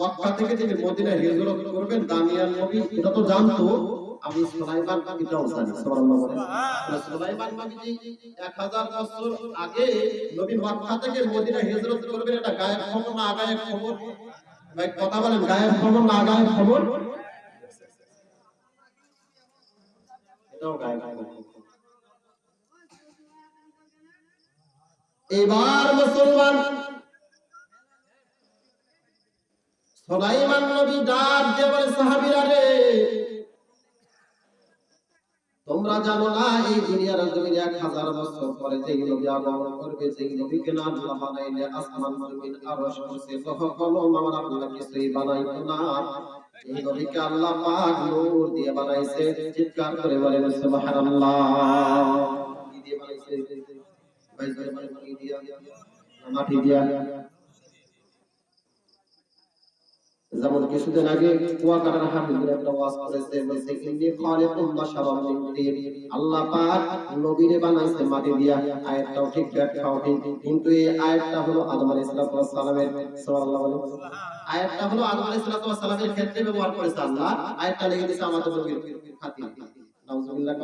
মক্কা থেকে তিনি মদিনায় হিজরত করবেন, দানিয়াল নবী এটা তো জানতো। আমি সুলাইমান এটাও জানি। সুবহানাল্লাহ বলেন। সুলাইমান নবী ১,০০০ বছর আগে নবী মক্কা থেকে মদিনায় হিজরত করবেন, এটা গায়েব খবর না আগায়েব খবর? ভাই কথা বলেন, গায়েব খবর না আগায়েব খবর? এটাও গায়েব খবর। এবার মুসলমান সুলাইমান নবী ডাক দিয়ে বলে, সাহাবীরা রে, তোমরা জানো না এই দুনিয়ার জমিনে ১,০০০ বছর পরে যেই নবী আগমন করবে, যেই নবীকে না আল্লাহ বানাইলে আসমান জমিন আরশ কুরসি সহ কলম আমার আল্লাহ কিছুই বানাইতো না, এই নবীকে আল্লাহ পাক নূর দিয়ে বানাইছে। চিৎকার করে বলেন সুবহানাল্লাহ। কি দিয়ে বানাইছে ভাই? কি দিয়া? মাটি দিয়া। যেমন কিছুদিন আগে কুয়াকাটার হাফিজুর একটা ওয়াজ করেছে, বলছে ইন্নী খালিকুম বাশারাম মিন তিন, আল্লাহ পাক নবীরে বানাইছে মাটি দিয়া। আয়াতটাও ঠিক, ব্যাখ্যাও ঠিক, কিন্তু এই আয়াতটা হলো আদম আলাইহিস সালামের। সুবহানাল্লাহ বলেন। আয়াতটা হলো আদম আলাইহিস সালামের ক্ষেত্রে ব্যবহার করেছে আল্লাহ, আয়াতটা লিখে দিয়েছে আমাদের নবীর খাতির। নাউজুবিল্লাহ।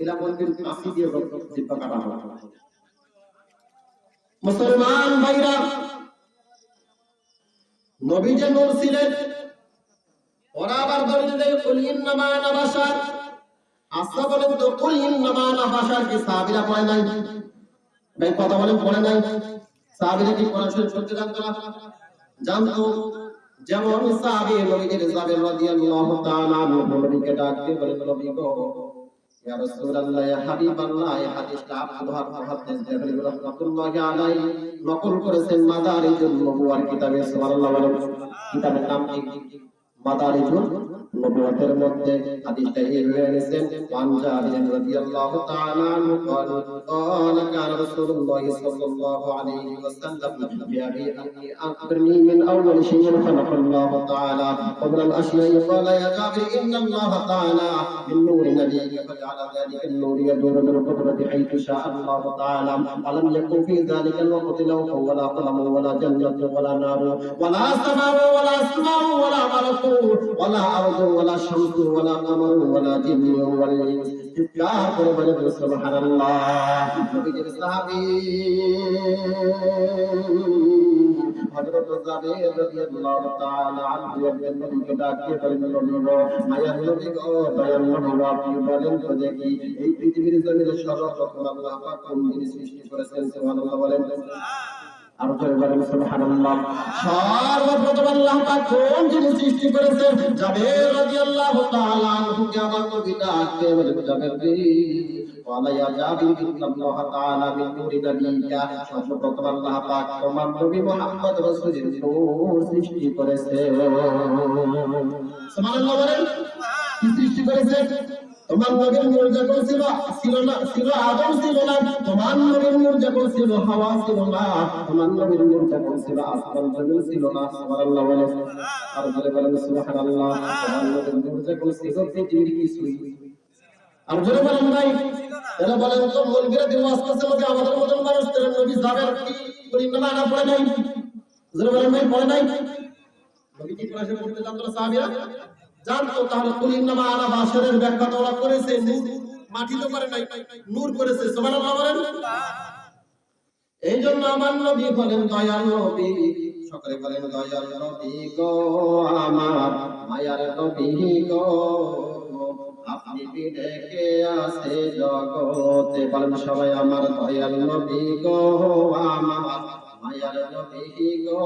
এলা বলবেন কাশি দিয়ে জিহ্বা কাটা হবে। মুসলমান ভাইরা, নবী যে নূর ছিলেন, ওরা আবার বলেন যে কুল ইন্নামা আনা বাশার। আচ্ছা বলেন তো, কুল ইন্নামা আনা বাশার কি সাহাবীরা পড়ে নাই? ভাই কথা বলেন, পড়ে নাই? সাহাবীরা কি কোরআন শরীফ পড়তে জানতো না? জানতো। যেমন সাহাবী নবীর জাবের রাদিয়াল্লাহু তাআলা আনহু নবীকে ডাকতে বলেন, নবী গো, ইয়া রাসূলুল্লাহ, ইয়া হাবিবাল্লাহ। এই হাদিসটা আব্দুল্লাহ মুহাদ্দিস জাবরি রাহমাতুল্লাহি আলাইহি নকল করেছেন মাদারিজুন নবুওয়ার কিতাবে। সুবহানাল্লাহ বলেন। কিতাবের নাম কি? মাদারিজুন নবুওয়াতের মধ্যে হাদিসটা এই হয়ে গেছে, ওয়ান জাবির রাদিয়াল্লাহু তাআলা আনহু قال كان رسول الله صلى الله عليه وسلم بأبي أني أخبرني من أول شيء خلق الله تعالى قبل الأشياء قال يا جابر إن الله تعالى من نور نبيك فجعل ذلك النور يدور بالقدرة حيث شاء الله تعالى ولم يكن في ذلك الوقت لوح ولا قلم ولا جنة ولا نار ولا سماء ولا اسماء ولا ملك ولا أرض ولا شمس ولا قمر ولا جن ولا إنس। চিৎকার করে বলে সুবহানাল্লাহ। নবীর সাহাবী হযরত জাবের রাদিয়াল্লাহু তাআলা আনহু একজন নবীকে ডাকিয়ে বলেন, নবী গো, মায়ার নবী গো, দয়ার নবী গো, আপনি বলেন তো দেখি এই পৃথিবীর জমিনে সর্বপ্রথম আল্লাহ পাক কোন জিনিস সৃষ্টি করেছেন? সুবহানাল্লাহ বলেন। আর জোরে বলেন সুবহানাল্লাহ। সর্বপ্রথম আল্লাহ পাক কোন জিনিস সৃষ্টি করেছেন? জাবের রাদিয়াল্লাহু তাআলা আনহু কে আমার নবী ডাকতে বলেন, জাবের রে, ওয়ালা ইয়া জাবির ইন্নাল্লাহ তাআলা মিন নূরি নাবিয়্যা, সর্বপ্রথম আল্লাহ পাক তোমার নবী মুহাম্মদ রাসূলের নূর সৃষ্টি করেছে। সুবহানাল্লাহ বলেন। কি সৃষ্টি করেছে? তোমার নবীর নূর যখন ছিল আদম ছিল না, তোমার নবীর নূর যখন ছিল হাওয়া ছিল না, তোমার নবীর নূর যখন ছিল আসমান জমিন ছিল না। সুবহানাল্লাহ বলেন। আর বলে বলেন সুবহানাল্লাহ। তোমার নবীর নূর যখন ছিল পৃথিবীর কিছুই, আর জোরে বলেন ভাই, এরা বলেন তো মলবিরা দিন ওয়াজ করছে মধ্যে আমাদের মতন মানুষ তারা নবী যাবেন কি করি না না পড়ে নাই, জোরে বলেন ভাই পড়ে নাই। নবী কি কোরআন পড়তে জানতো না সাহাবীরা? জানতো। তাহলে কুলিন নামা আলা বাশারের ব্যাখ্যা তো ওরা করেছে, নূর মাটি তো করে নাই, নূর করেছে। সুবহানাল্লাহ বলেন। এই জন্য আমার নবী বলেন দয়াল নবী, সকলে বলেন দয়াল নবী গো আমার মায়ার নবী গো, আপনি বিদেকে আছে জগতে। বলেন সবাই আমার দয়াল নবী গো আমার মায়ার নবী গো,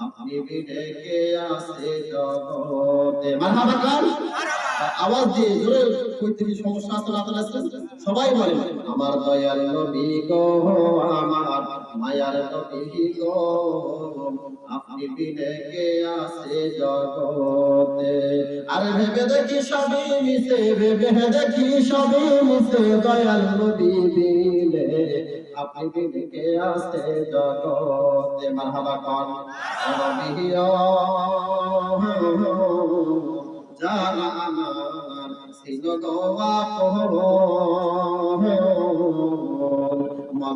আপনি বিদেকে আছে জগতে। মারহাবা কান আওয়াজ দিয়ে জোরে কইতে কি সমস্যা আছে না আছে? সবাই বলেন আমার দয়াল নবী গো আমার মায়ার নবী গো, আপনি বিদেকে আছে জগতে। আরে ভেবে দেখি সবই মিশে, ভেবে দেখি সবই মিশে, দয়াল নবী বিনে আপনি বিদেকে আছে জগতে। মারহাবা কান নবী যারা আমার ছিল গোয়া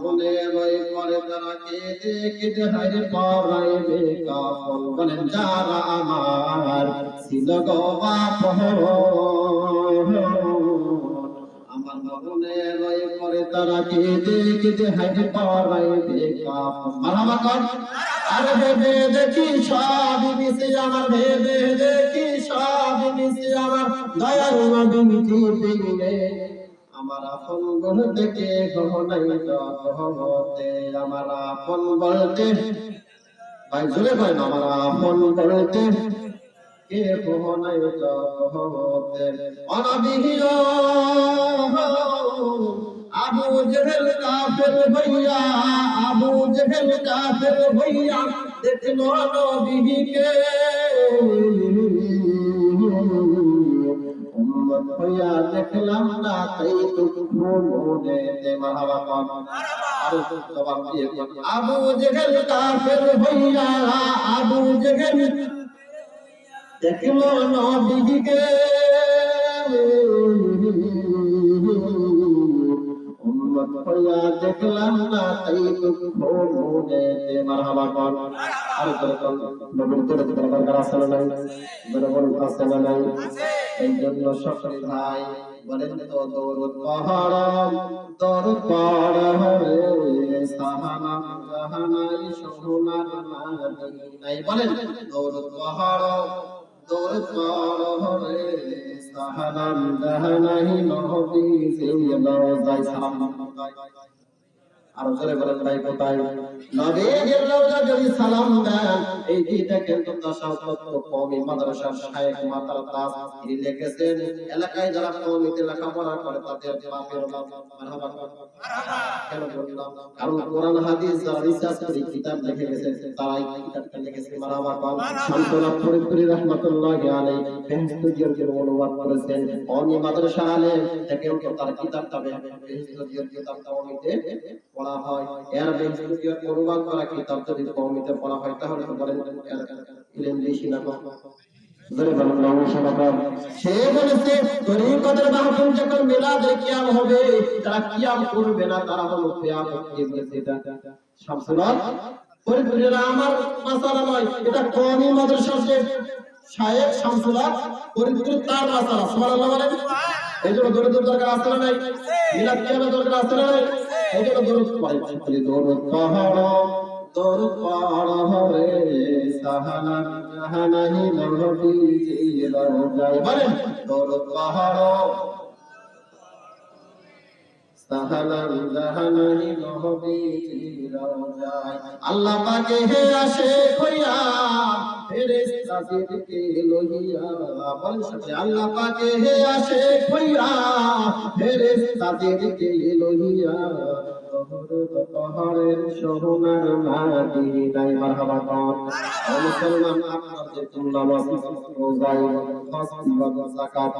মনে রই করে তারা কেঁদে কেঁদে হারে পড়াইবে কাফন। বলেন যারা আমার ছিল গোয়া আমার মনে রই করে তারা কেঁদে কেঁদে হারে পড়াইবে কাফন। মারহাবা কর। আরে ভেবে দেখি সব মিশে আমার, ভেবে দেখি সব মিশে আমার, দয়াল নবী দিলে আমার আপন বলতে কে নাই জগতে। আমার আপন বলতে ভাই জোরে ভাই, আমার আপন বলতে কে নাই জগতে। অনবিহীন আবু জেহেল কাফের ভইয়া, আবু জেহেল কাফের ভইয়া দেখলো নবীকে, উম্মত হইয়া দেখলাম না তাই তো মনেতে। মারহাবা কর আর জবাব দিয়ে আবু জেহেল কাফের ভইয়া, আবু জেহেল দেখলো নবীকে, উম্মত হইয়া দেখলাম না তাই তো মনেতে। মারহাবা কর আর নবীর তোরে দরকার আছে না নাই? বরাবর আছে না নাই? এই জন্য সকল ভাই বলেন তো দরুদ পাহাড়, দরুদ পাহাড় রে সাহানা জাহানাই সোনার মদিনায়। বলেন দরুদ পাহাড়, দরুদ পাহাড় রে সাহানা জাহানাই নবী জিন্দায় সালাম। আর জোরে বলেন ভাই কোথায়? নবীর রওজা যদি সালাম দেন, এই দিটা কিন্তু দশাশত কওমি মাদ্রাসার শায়েখ মাতার তাস তিনি লিখেছেন, এলাকায় যারা কওমিতে লেখাপড়া করে তাদের বাপের নাম। মারহাবা কেন বললাম? কারণ কোরআন হাদিস যারা রিসার্চ করে কিতাব লিখে গেছেন তারাই কিতাবটা লিখেছে। মারহাবা শামসুল ফরিদপুরি রাহমাতুল্লাহি আলাইহি বেহেশতুল অনুবাদ করেছেন। কওমি মাদ্রাসা আলেম থেকে তার কিতাবটা বেহেশতুল কিতাব কওমিতে পড়া হয়। এর বেহেশতুল অনুবাদ করা কিতাব যদি কওমিতে পড়া হয় তাহলে তো বলেন ইলম বেশি না কম? ধরে বলেন নমস্কার। সে বলেছে তরিকতের মাহফিল যখন মিলাদের কিয়াম হবে, যারা কিয়াম করবে না তারা হলো কিয়ামত কি বলেছে এটা শামসুল্লাহ ফরিদপুরের আমার মাসালা নয়, এটা কওমি মাদ্রাসার শায়েখ শামসুল্লাহ ফরিদপুর তার মাসালা। সুবহানাল্লাহ বলেন। এই জন্য দরুদ দরকার আছে না নাই? মিলাদ কিয়ামের দরকার আছে না নাই? এই জন্য দরুদ পড়াই। দরুদ পাহাড়, দরুদ পাহাড় রে সাহানা জাহানাই নবী জিন্দায়। বলেন দরুদ পাহাড়, সাহালাল জাহানানি নবীজি রওজায় আল্লাহ পাকে হে আসে কইয়া ফেরেশতাদেরকে লইয়া বলেন সাথে আল্লাহ পাকে হে আসে কইয়া ফেরেশতাদেরকে লইয়া পাহাড়ের সোনার মদিনায় মারহাবা কর ও মুসলমান আপনার যে নামাজ রোজা হজ ইবাদত যাকাত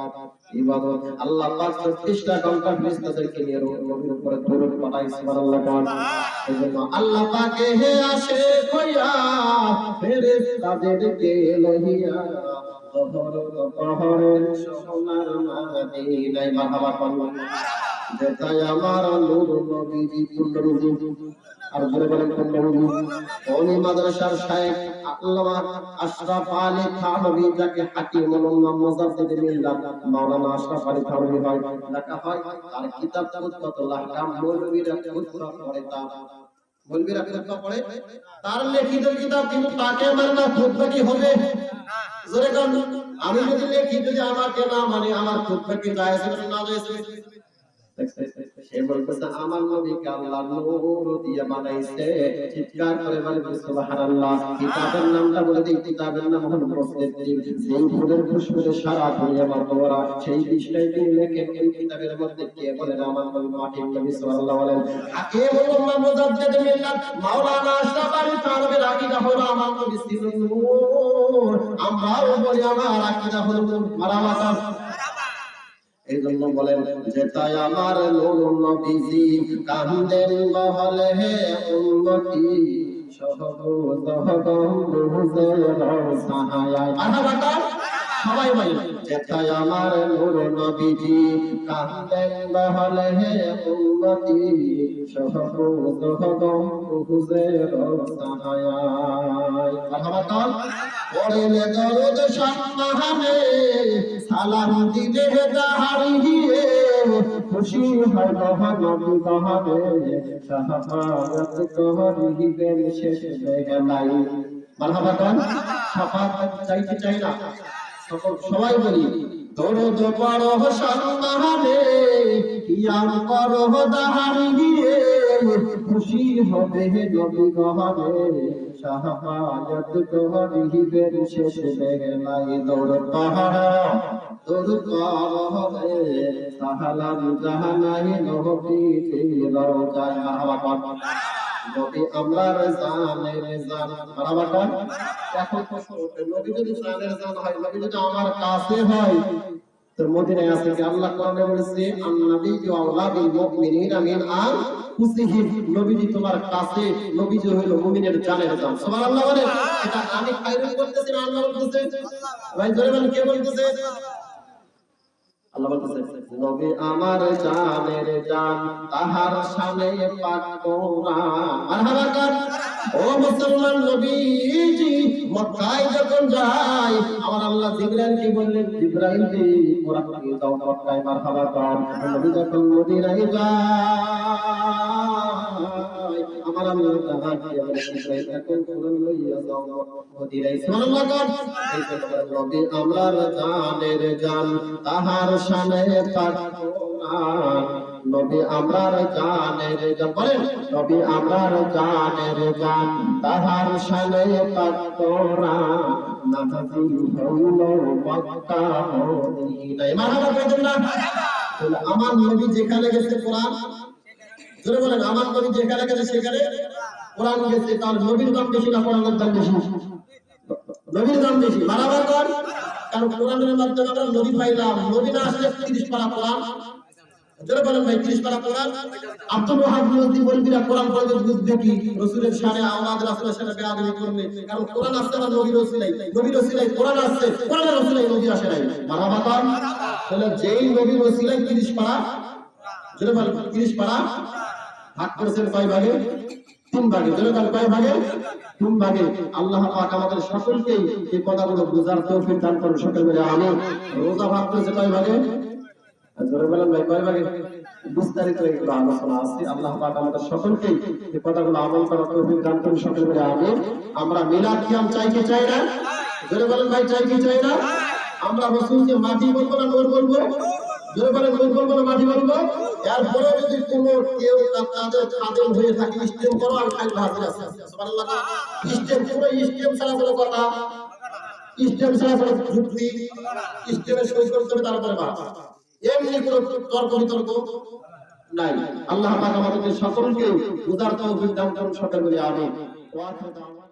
ইবাদত আল্লাহ পাক 24টা ঘন্টা ফেরেশতাদেরকে নিয়ে নবীর উপরে দরুদ পাঠায় সুবহানাল্লাহ কর এজন্য আল্লাহ পাকে হে আসে কইয়া ফেরেশতাদেরকে লইয়া পাহাড়ের সোনার মদিনায় মারহাবা কর যেটাই আমার নূর নবীজি পূর্ণরূপ আর বলে বলেন পূর্ণরূপ ওই মাদ্রাসার শায়েখ আল্লামা আশরাফ আলী থানভী যাকে হাকিমুল উম্মাহ মুজাদ্দিদ মিল্লাত মাওলানা আশরাফ আলী থানভী হয় লেখা হয় তার কিতাব খুতবাতুল আহকাম মৌলভীরা খুতবা পড়ে মৌলভীরা খুতবা পড়ে তার লিখিত কিতাব কিন্তু তাকে মাননা খুতবা কি হবে জোরে কোন আমি যদি লিখি যদি আমাকে না মানে আমার খুতবা কি জায়েজ হবে না জায়েজ হবে সে বলতেছে আমার নবীকে আল্লাহ নূর দিয়ে বানাইছে চিৎকার করে বলেন সুবহানাল্লাহ কিতাবের নামটা বলে দিই কিতাবের নাম হলো মুসলিম যেই ফুলের খুশবুতে সারা দুনিয়া মাতোয়ারা সেই বিষয়টাই তিনি লেখেন এই কিতাবের মধ্যে কে বলেন আমার নবী মাটির নবী সাল্লাল্লাহু আলাইহি ওয়াসাল্লাম হাকিমুল উম্মাহ মুজাদ্দিদ মিল্লাত মাওলানা আশরাফ আলী থানভীর আকীদা হলো আমার নবী সিরুন নূর আমরাও বলি আমার আকীদা হলো নূর মারামাতা এইজন্য বলেন যেটাই আমার নূর নবীজি কান্দেন বহলে হে উম্মতি সহব দহদম বুঝের সাহায়ায় মারহাবা সবাই বলেন যেটাই আমার নূর নবীজি কান্দেন বহলে হে উম্মতি সহব দহদম বুঝের সাহায়ায় মারহাবা পড়লে দরুদ সম্মানে সালাম দিলে দাঁড়িয়ে খুশি হয় মহানবী কহবে শাফাআত করিবেন শেষ বেলায় মারহাবা কোন শাফাআত চাইতে চাই না সবাই বলি দরুদ পড়ো সম্মানে কিয়াম করো দাঁড়িয়ে খুশি হবে নবী কহবে শাহাদাত করিবেন শেষ বেলায় দরুদ পড়ো সাহালাল জাহানানি নবীজি রওজায় মারহাবা কর নবী আমরার জানের জান মারহাবা কর এখন নবী যদি জানের জান হয় নবী যদি আমার কাছে হয় তো মদিনায় আছে কি আল্লাহ কোরআনে বলেছে আন-নাবিয়্যু আওলা বিল মুমিনিনা মিন আনফুসিহিম নবীজি তোমার কাছে নবীজি হলো মুমিনের জানের জান সুবহানাল্লাহ বলে এটা আমি খায়রুল করতেছি না আল্লাহ বলতেছে ভাই জোরে বলেন কে বলতেছে আল্লাহ বলতেছে নবী আমার জানের জান তাহার শানে পাক কোরআন মারহাবা কর ও মুসলমান নবীজি মক্কায় যখন যায় আমার আল্লাহ জিবরাইলকে বললেন জিবরাইল জি কোরআন নিয়ে যাও মক্কায় মারহাবা কর নবী যখন মদিনায় যায় আমার আল্লাহ তাআলা জিবরাইল এখন কোরআন লইয়া যাও মদিনায় সুবহানাল্লাহ কর এই নবী আমরার জানের জান তাহার শানে পাক কোরআন নবী আমরার জানের জান বলেন নবী আমরার জানের জান তাহার শানে পাক কোরআন নাযিল হইল মক্কা মদিনায় মারহাবা বলেন না আমার নবী যেখানে গেছে কোরআন জোরে বলেন আমার নবী যেখানে গেছে সেখানে কোরআন গেছে তার নবীর দাম বেশি না কোরআনের দাম বেশি নবীর দাম বেশি মারহাবা কর কারণ কোরআনের মাধ্যমে আমরা নবী পাইলাম নবী না আসলে 30 পারা কোরআন জোরে বলেন ভাই 30 পারা কোরআন আব্দুল ওয়াহাব নবী বলবিরা কোরআন পড়ে বুঝবে কি রাসূলের শানে আওলাদ রাসূলের শানে বেয়াদবি করবে কারণ কোরআন আসছে না নবীর ওসিলাই কোরআন আসছে কোরআনের ওসিলাই নবী আসে নাই মারহাবা কর তাহলে যেই নবীর ওসিলাই 30 পারা জোরে বলেন 30 পারা ভাগ করেছেন কয় ভাগে 3 ভাগে জোরে বলেন কয় ভাগে 3 ভাগে আল্লাহ পাক আমাদের সকলকে এই কথাগুলো বুঝার তৌফিক দান করুন সকল মিলে আমিন রোজা ভাগ করেছে কয় ভাগে জোরে বলেন ভাই কয় ভাগে বিস্তারিত একটু আলোচনা আছে আল্লাহ পাক আমাদের সকলকে এই কথাগুলো আমল করার তৌফিক দান করুন সকল মিলে আমিন আমরা মিলাদ কিয়াম চাই কি চাই না জোরে বলেন ভাই চাই কি চাই না আমরা রাসূলকে মাটি বলবো না নূর বলবো জোরে বলেন বুলবুল বলে মাটি বলবো। এরপরে যদি কোনো কেউ তাদের খাদেম হয়ে থাকে স্টেম করো আর খাই হাজির আছে সুবহানাল্লাহ। স্টেম পুরো স্টেম ছাড়া কোনো কথা, স্টেম ছাড়া কোনো যুক্তি, স্টেমে সই করতে হবে তারপরে বাস, এমনি কোনো তর্ক বিতর্ক নাই। আল্লাহ পাক আমাদের সকলকে উদার তৌফিক দান করুন সকলে বলি আমিন। ওয়া আখিরু দাওয়ানা।